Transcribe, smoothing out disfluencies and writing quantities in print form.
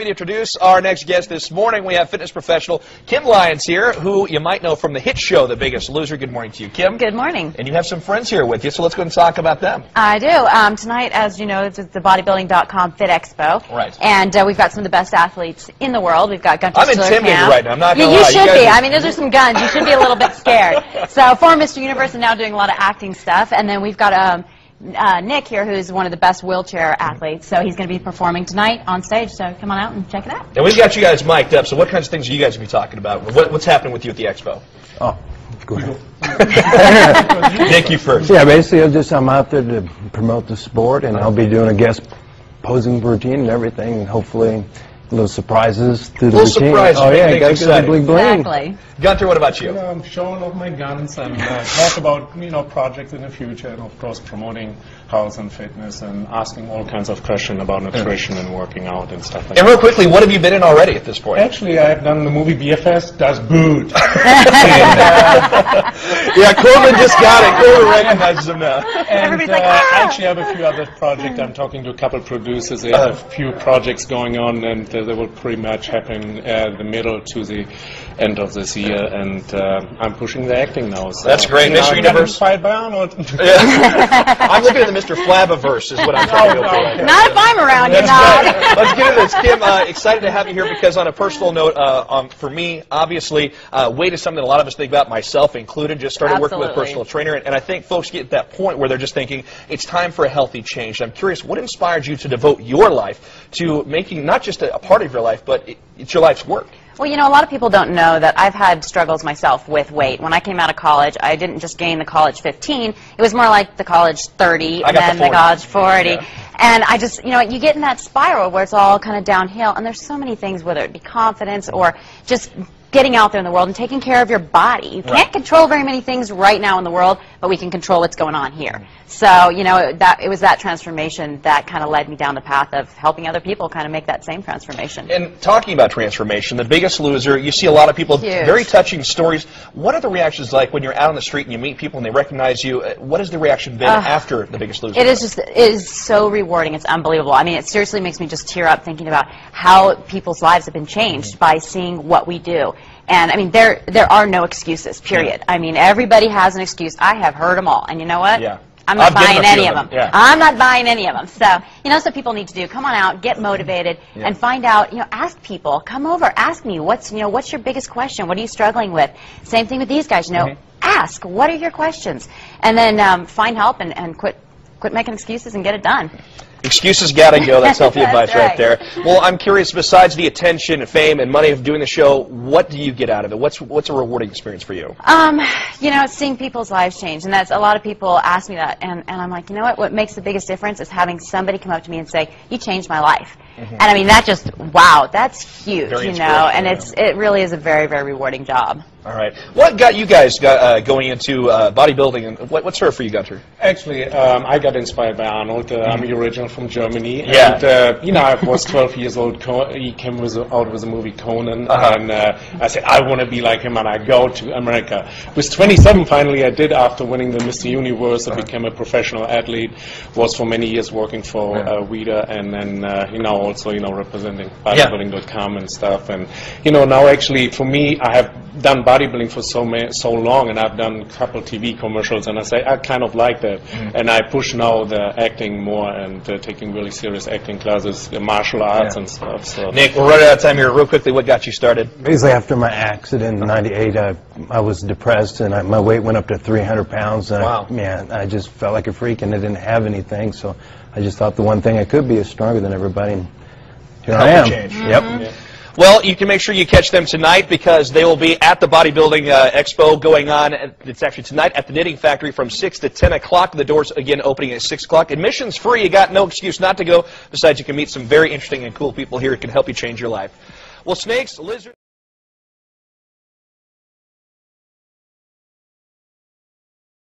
happy to introduce our next guest this morning. We have fitness professional Kim Lyons here, who you might know from the hit show, The Biggest Loser. Good morning to you, Kim. Good morning. And you have some friends here with you, so let's go and talk about them. I do. Tonight, as you know, it's the bodybuilding.com Fit Expo. Right. And we've got some of the best athletes in the world. We've got Gunter I'm intimidated right now. I'm not going to lie. You should be. I mean, those are some guns. You should be a little bit scared. So, former Mr. Universe and now doing a lot of acting stuff. And then we've got Nick here, who's one of the best wheelchair athletes. So he's going to be performing tonight on stage. So come on out and check it out. And we've got you guys mic'd up. So what kinds of things are you guys going to be talking about? What's happening with you at the expo? Oh, go ahead. Nick, you first. Yeah, basically, I'm out there to promote the sport, and I'll be doing a guest posing routine and everything, and hopefully little surprises through the routine. Surprises. Oh, yeah, got to get the bling bling. Exactly. Gunter, what about you? I'm showing off my guns and talk about projects in the future, and of course promoting health and fitness and asking all kinds of questions about nutrition and working out and stuff like that. And real quickly, what have you been in already at this point? Actually, I've done the movie BFS Das Boot. Yeah, Corbin just got it. Corbin recognizes him now. And Everybody's like, I actually have a few other projects. I'm talking to a couple producers. They have a few projects going on, and they will pretty much happen the middle to the end of this year. And I'm pushing the acting now. So, that's great. Mr. Universe. Inspired by Arnold. Yeah. I'm looking at the Mr. Flabiverse is what I'm trying to go for. Okay. Not if I'm around, you're That's not. right. Let's get into this. Kim, excited to have you here because on a personal note, for me, obviously, weight is something that a lot of us think about, myself included. Just started working with a personal trainer, and I think folks get to that point where they're just thinking, it's time for a healthy change. I'm curious, what inspired you to devote your life to making not just a part of your life, but it's your life's work? Well, you know, a lot of people don't know that I've had struggles myself with weight. When I came out of college, I didn't just gain the college 15. It was more like the college 30 and then the college 40. Yeah. And I just, you get in that spiral where it's all kind of downhill. And there's so many things, whether it be confidence or just getting out there in the world and taking care of your body. You can't control very many things right now in the world, but we can control what's going on here. So, it was that transformation that kind of led me down the path of helping other people kind of make that same transformation. And talking about transformation, The Biggest Loser, you see a lot of people, very touching stories. What are the reactions like when you're out on the street and you meet people and they recognize you? What has the reaction been after The Biggest Loser? It is so rewarding. It's unbelievable. I mean, it seriously makes me just tear up thinking about how people's lives have been changed by seeing what we do. And, I mean, there are no excuses, period. Yeah. I mean, everybody has an excuse. I have heard them all. And you know what? Yeah. I'm not buying any of them. Yeah. I'm not buying any of them. So, that's what people need to do. Come on out, get motivated, and find out, ask people. Come over, ask me, what's your biggest question? What are you struggling with? Same thing with these guys, ask, what are your questions? And then find help and quit making excuses and get it done. Excuses gotta go. That's healthy advice right there. Well, I'm curious, besides the attention, fame, and money of doing the show, what do you get out of it? What's a rewarding experience for you? Seeing people's lives change, and that's a lot of people ask me that, and I'm like, what makes the biggest difference is having somebody come up to me and say, you changed my life. And I mean, that just, wow, that's huge, and it really is a very, very rewarding job. All right. What got you guys going into bodybuilding, and what's her for you, Gunter? Actually, I got inspired by Arnold. I'm original from Germany, and I was 12 years old. He came out with a movie Conan, and I said I want to be like him, and I go to America. I was 27 finally. I did after winning the Mr. Universe. I became a professional athlete. Was for many years working for WIDA, and then also representing bodybuilding.com and stuff. And now actually for me, I have done bodybuilding for so long, and I've done a couple TV commercials, and I say I kind of like that, and I push now the acting more and taking really serious acting classes, the martial arts and stuff. So. Nick, we're running out of time here. Real quickly, what got you started? Basically, after my accident in '98, I was depressed, and my weight went up to 300 pounds. And I just felt like a freak, and I didn't have anything, so I just thought the one thing I could be is stronger than everybody, and here I am. Yep. Well, you can make sure you catch them tonight because they will be at the Bodybuilding Expo going on. It's actually tonight at the Knitting Factory from 6 to 10 o'clock. The doors, again, opening at 6 o'clock. Admission's free. You got no excuse not to go. Besides, you can meet some very interesting and cool people here who can help you change your life. Well, snakes, lizards...